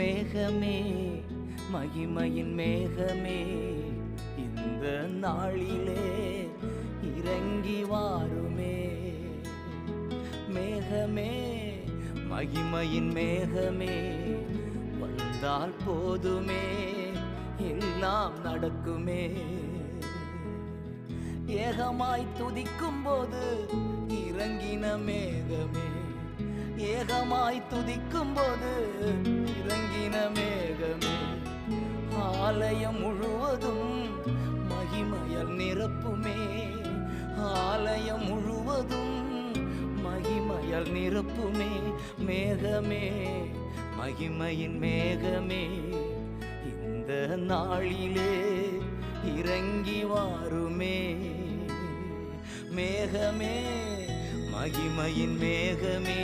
மேகமே மகிமையின் மேகமே இந்த நாளிலே இறங்கி வாருமே. மேகமே மகிமையின் மேகமே வந்தால் போதுமே எல்லாம் நடக்குமே. ஏகமாய் துதிக்கும் போது இறங்கின மேகமே, ஏகமாய் துதிக்கும் போது இறங்கின மேகமே ஆலயம் முழுவதும் மகிமையால் நிரப்புமே. ஆலயம் முழுவதும் மகிமையால் நிரப்புமே. மேகமே மகிமையின் மேகமே இந்த நாளிலே இறங்கி வாருமே. மேகமே மகிமையின் மேகமே